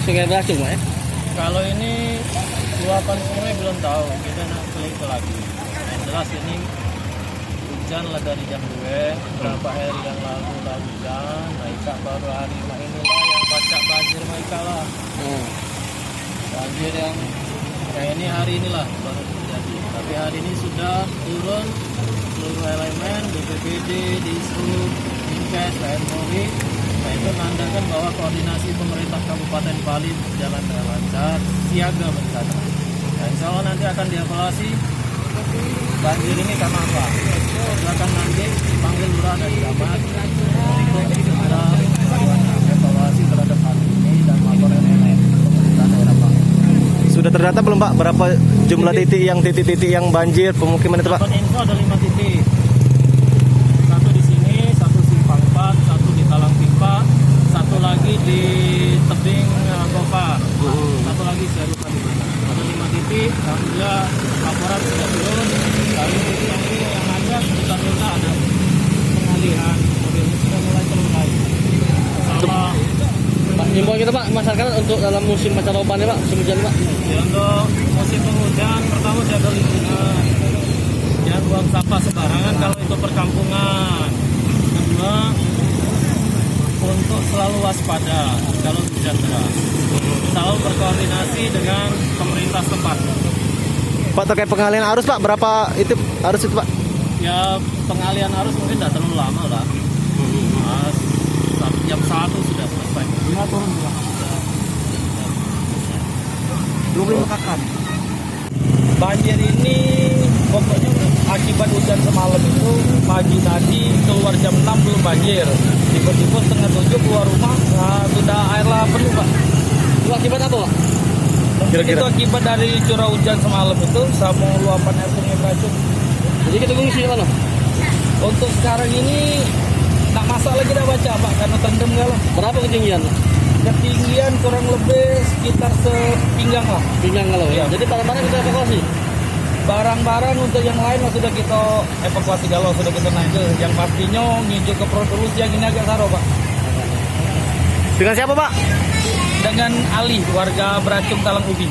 Sungai Beracung Pak ya? Kalau ini luapan sungai belum tahu, kita nak teliti lagi. Yang jelas ini hujan lah dari jam 2, berapa hari yang lalu lah hujan, Maika baru hari inilah yang pacak banjir Maika lah. Banjir yang kayak ini hari inilah baru terjadi. Tapi hari ini sudah turun seluruh elemen, BPBD, Dishub, Dinkes, Polri. Nah, itu menandakan bahwa koordinasi pemerintah Kabupaten Bali berjalan dengan lancar, siaga bencana. Nah, insya Allah nanti akan dievaluasi banjir ini karena apa. Akan nanti dipanggil lurah dan camat untuk segera melakukan evaluasi terhadap hal ini dan laporan lain pemerintah daerah Bali. Sudah terdata belum Pak berapa jumlah titik yang banjir pemukiman itu Pak? Dapat info ada 5 titik. Satu di sini, satu Simpang 4, satu di Talang Pipa, satu lagi di tebing Gova, satu lagi saya lupa di mana. Ada 5 titik, alhamdulillah laporan sudah turun. Lalu titik yang ini yang ada sekitar ada pengalihan, mobil sudah mulai terulai. Sama Pak, himbauan kita Pak, masyarakat untuk dalam musim pancaroban ya Pak, musim hujan Pak. ya, untuk musim penghujan pertama jaga lingkungan, jangan buang sampah sembarangan kalau itu perkampungan. Kedua, untuk selalu waspada kalau hujan deras, selalu berkoordinasi dengan pemerintah setempat. Pak, terkait pengalihan arus Pak, berapa itu arus itu Pak? Ya, pengalihan arus mungkin tidak terlalu lama lah. Mas, jam 1 sudah selesai. Turun Pak. 25 kakak. Banjir ini pokoknya akibat hujan semalam itu pagi tadi keluar jam 6 belum banjir. Tiba-tiba setengah 7 keluar rumah, sudah air lah penuh Pak. Itu akibat apa Pak? Itu akibat dari curah hujan semalam itu sama luapan air sungai Beracung. Jadi kita ngungsi di mana? Untuk sekarang ini tak masak lagi dah baca Pak, karena tendem gak lah. Berapa ketinggian? Ketinggian kurang lebih sekitar sepinggang lah. Pinggang kalau ya. Iya. Jadi barang-barang kita evakuasi. Barang-barang untuk yang lain lah sudah kita evakuasi galau, sudah kita naik ke. Yang pastinya menuju ke Produlus yang ini agak saro Pak. Dengan siapa Pak? Dengan Ali, warga Beracung Talang Ubi.